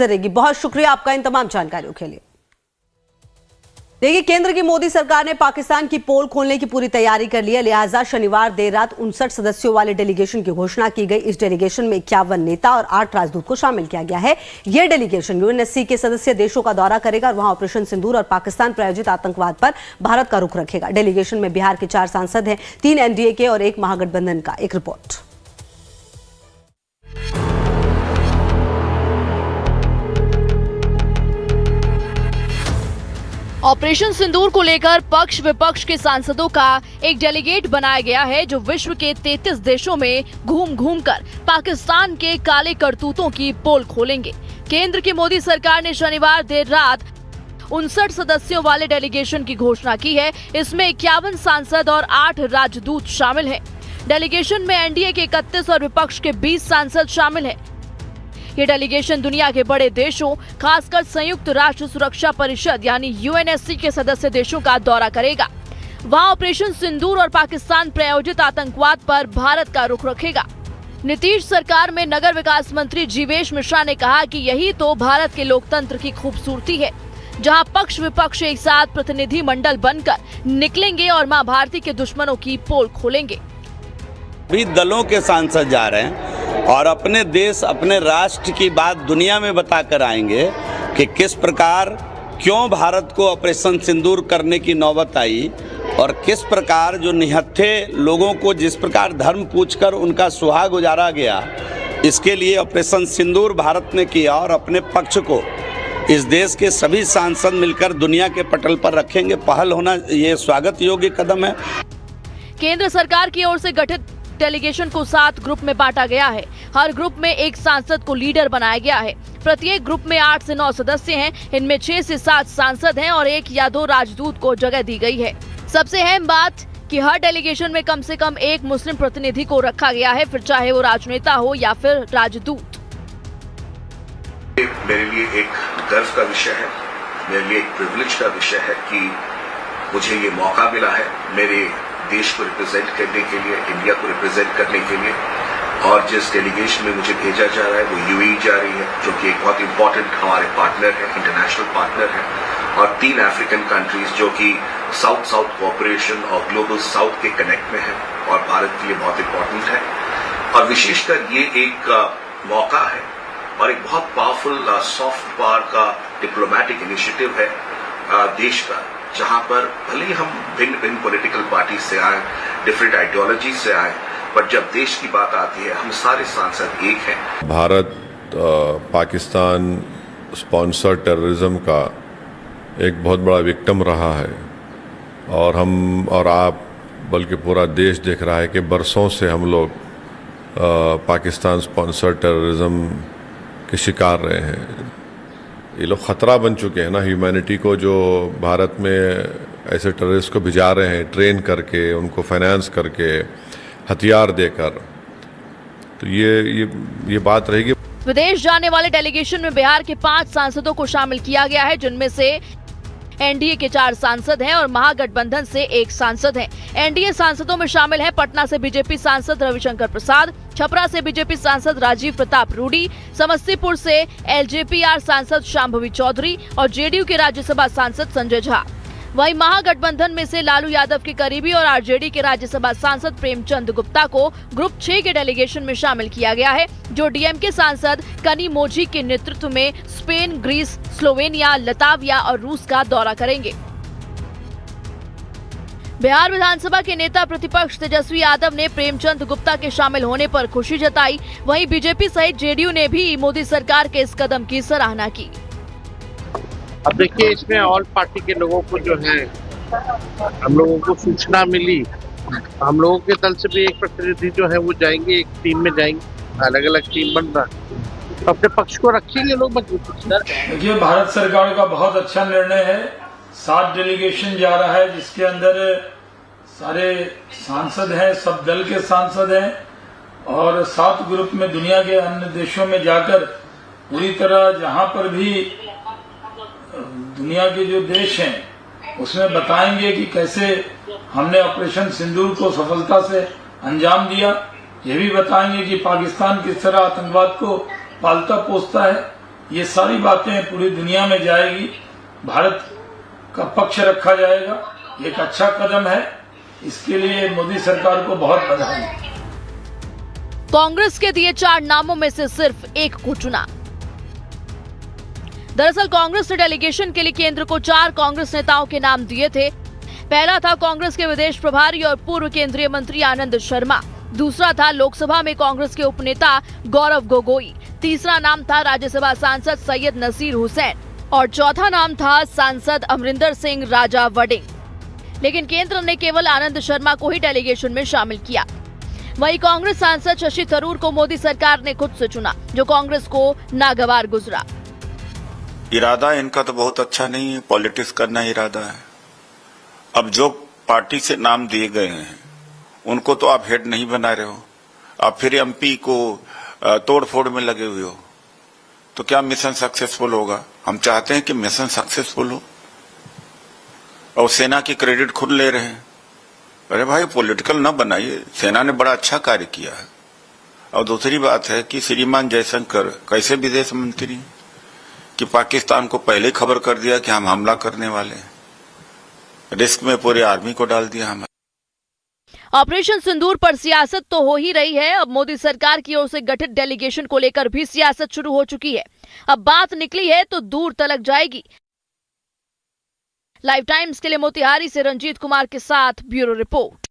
रहेगी। बहुत शुक्रिया आपका इन तमाम जानकारियों के लिए। देखिए, केंद्र की मोदी सरकार ने पाकिस्तान की पोल खोलने की पूरी तैयारी कर ली है, लिहाजा शनिवार देर रात 59 सदस्यों वाले डेलीगेशन की घोषणा की गई। इस डेलीगेशन में 51 नेता और 8 राजदूत को शामिल किया गया है। यह डेलीगेशन यूएनएससी के सदस्य देशों का दौरा करेगा और वहां ऑपरेशन सिंदूर और पाकिस्तान प्रायोजित आतंकवाद पर भारत का रुख रखेगा। डेलीगेशन में बिहार के 4 सांसद हैं, 3 एनडीए के और 1 महागठबंधन का। एक रिपोर्ट। ऑपरेशन सिंदूर को लेकर पक्ष विपक्ष के सांसदों का एक डेलीगेट बनाया गया है, जो विश्व के 33 देशों में घूम घूम कर पाकिस्तान के काले करतूतों की पोल खोलेंगे। केंद्र की मोदी सरकार ने शनिवार देर रात 59 सदस्यों वाले डेलीगेशन की घोषणा की है। इसमें 51 सांसद और 8 राजदूत शामिल हैं। डेलीगेशन में एनडीए के 31 और विपक्ष के 20 सांसद शामिल हैं। ये डेलीगेशन दुनिया के बड़े देशों, खासकर संयुक्त राष्ट्र सुरक्षा परिषद यानी यूएनएससी के सदस्य देशों का दौरा करेगा। वहां ऑपरेशन सिंदूर और पाकिस्तान प्रायोजित आतंकवाद पर भारत का रुख रखेगा। नीतीश सरकार में नगर विकास मंत्री जीवेश मिश्रा ने कहा कि यही तो भारत के लोकतंत्र की खूबसूरती है, जहां पक्ष विपक्ष एक साथ प्रतिनिधि मंडल बनकर निकलेंगे और मां भारती के दुश्मनों की पोल खोलेंगे। भी दलों के सांसद जा रहे हैं और अपने देश, अपने राष्ट्र की बात दुनिया में बताकर आएंगे कि किस प्रकार, क्यों भारत को ऑपरेशन सिंदूर करने की नौबत आई और किस प्रकार जो निहत्थे लोगों को जिस प्रकार धर्म पूछकर उनका सुहाग गुजारा गया, इसके लिए ऑपरेशन सिंदूर भारत ने किया और अपने पक्ष को इस देश के सभी सांसद मिलकर दुनिया के पटल पर रखेंगे। पहल होना ये स्वागत योग्य कदम है। केंद्र सरकार की ओर से गठित डेलीगेशन को 7 ग्रुप में बांटा गया है। हर ग्रुप में एक सांसद को लीडर बनाया गया है। प्रत्येक ग्रुप में 8 से 9 सदस्य हैं। इनमें 6 से 7 सांसद हैं और 1 या 2 राजदूत को जगह दी गई है। सबसे अहम बात कि हर डेलीगेशन में कम से कम 1 मुस्लिम प्रतिनिधि को रखा गया है, फिर चाहे वो राजनेता हो या फिर राजदूत। मेरे लिए एक गर्व का विषय है, मेरे लिए एक प्रिविलेज का विषय है कि मुझे ये मौका मिला है मेरे देश को रिप्रेजेंट करने के लिए, इंडिया को रिप्रेजेंट करने के लिए। और जिस डेलीगेशन में मुझे भेजा जा रहा है वो यूएई जा रही है, जो कि एक बहुत इंपॉर्टेंट हमारे पार्टनर है, इंटरनेशनल पार्टनर है। और 3 अफ्रीकन कंट्रीज जो कि साउथ साउथ कोऑपरेशन और ग्लोबल साउथ के कनेक्ट में है और भारत के लिए बहुत इंपॉर्टेंट है। और विशेषकर ये एक मौका है और एक बहुत पावरफुल सॉफ्ट पावर का डिप्लोमेटिक इनिशिएटिव है देश का, जहां पर भले ही हम भिन्न भिन्न पॉलिटिकल पार्टी से आए, डिफरेंट आइडियोलॉजी से आए, पर जब देश की बात आती है हम सारे सांसद एक हैं। भारत पाकिस्तान स्पॉन्सर टेररिज्म का एक बहुत बड़ा विक्टिम रहा है और हम और आप बल्कि पूरा देश देख रहा है कि बरसों से हम लोग पाकिस्तान स्पॉन्सर टेररिज्म के शिकार रहे हैं। ये लोग ख़तरा बन चुके हैं ना ह्यूमैनिटी को, जो भारत में ऐसे टेररिस्ट को भिजा रहे हैं ट्रेन करके, उनको फाइनेंस करके, हथियार देकर। तो ये बात रहेगी। विदेश जाने वाले डेलीगेशन में बिहार के 5 सांसदों को शामिल किया गया है, जिनमें से एनडीए के 4 सांसद हैं और महागठबंधन से 1 सांसद हैं। एनडीए सांसदों में शामिल हैं पटना से बीजेपी सांसद रविशंकर प्रसाद, छपरा से बीजेपी सांसद राजीव प्रताप रूडी, समस्तीपुर से एलजेपीआर सांसद शांभवी चौधरी और जेडीयू के राज्यसभा सांसद संजय झा। वहीं महागठबंधन में से लालू यादव के करीबी और आरजेडी के राज्यसभा सांसद प्रेमचंद गुप्ता को ग्रुप 6 के डेलीगेशन में शामिल किया गया है, जो डीएमके सांसद कनिमोझी के नेतृत्व में स्पेन, ग्रीस, स्लोवेनिया, लताविया और रूस का दौरा करेंगे। बिहार विधानसभा के नेता प्रतिपक्ष तेजस्वी यादव ने प्रेमचंद गुप्ता के शामिल होने पर खुशी जताई। वहीं बीजेपी सहित जेडीयू ने भी मोदी सरकार के इस कदम की सराहना की। अब देखिए, इसमें ऑल पार्टी के लोगों को जो है, हम लोगों को सूचना मिली, हम लोगों के दल से भी एक प्रतिनिधि जो है वो जाएंगे, एक टीम में जाएंगे, अलग अलग टीम बन रहा है, तो अपने पक्ष को रखेंगे लोग मजबूत। देखिए, भारत सरकार का बहुत अच्छा निर्णय है। 7 डेलीगेशन जा रहा है, जिसके अंदर सारे सांसद हैं, सब दल के सांसद हैं और 7 ग्रुप में दुनिया के अन्य देशों में जाकर पूरी तरह जहां पर भी दुनिया के जो देश हैं उसमें बताएंगे कि कैसे हमने ऑपरेशन सिंदूर को सफलता से अंजाम दिया। ये भी बताएंगे कि पाकिस्तान किस तरह आतंकवाद को पालता पोसता है ये सारी बातें पूरी दुनिया में जाएगी, भारत का पक्ष रखा जाएगा। एक अच्छा कदम है, इसके लिए मोदी सरकार को बहुत बधाई। कांग्रेस के दिए 4 नामों में से सिर्फ एक को चुना। दरअसल कांग्रेस ने डेलीगेशन के लिए केंद्र को 4 कांग्रेस नेताओं के नाम दिए थे। पहला था कांग्रेस के विदेश प्रभारी और पूर्व केंद्रीय मंत्री आनंद शर्मा। दूसरा था लोकसभा में कांग्रेस के उपनेता गौरव गोगोई। तीसरा नाम था राज्यसभा सांसद सैयद नसीर हुसैन और चौथा नाम था सांसद अमरिंदर सिंह राजा वडिंग। लेकिन केंद्र ने केवल आनंद शर्मा को ही डेलीगेशन में शामिल किया। वहीं कांग्रेस सांसद शशि थरूर को मोदी सरकार ने खुद से चुना, जो कांग्रेस को नागवार गुजरा। इरादा इनका तो बहुत अच्छा नहीं है, पॉलिटिक्स करना इरादा है। अब जो पार्टी से नाम दिए गए हैं उनको तो आप हेड नहीं बना रहे हो, आप फिर एमपी को तोड़फोड़ में लगे हुए हो, तो क्या मिशन सक्सेसफुल होगा? हम चाहते हैं कि मिशन सक्सेसफुल हो, और सेना की क्रेडिट खुद ले रहे हैं। अरे भाई, पॉलिटिकल न बनाइए, सेना ने बड़ा अच्छा कार्य किया है। और दूसरी बात है कि श्रीमान जयशंकर कैसे विदेश मंत्री हैं कि पाकिस्तान को पहले खबर कर दिया कि हम हमला करने वाले हैं, रिस्क में पूरे आर्मी को डाल दिया हमें। ऑपरेशन सिंदूर पर सियासत तो हो ही रही है। अब मोदी सरकार की ओर से गठित डेलीगेशन को लेकर भी सियासत शुरू हो चुकी है। अब बात निकली है तो दूर तलक जाएगी। लाइव टाइम्स के लिए मोतिहारी से रंजीत कुमार के साथ ब्यूरो रिपोर्ट।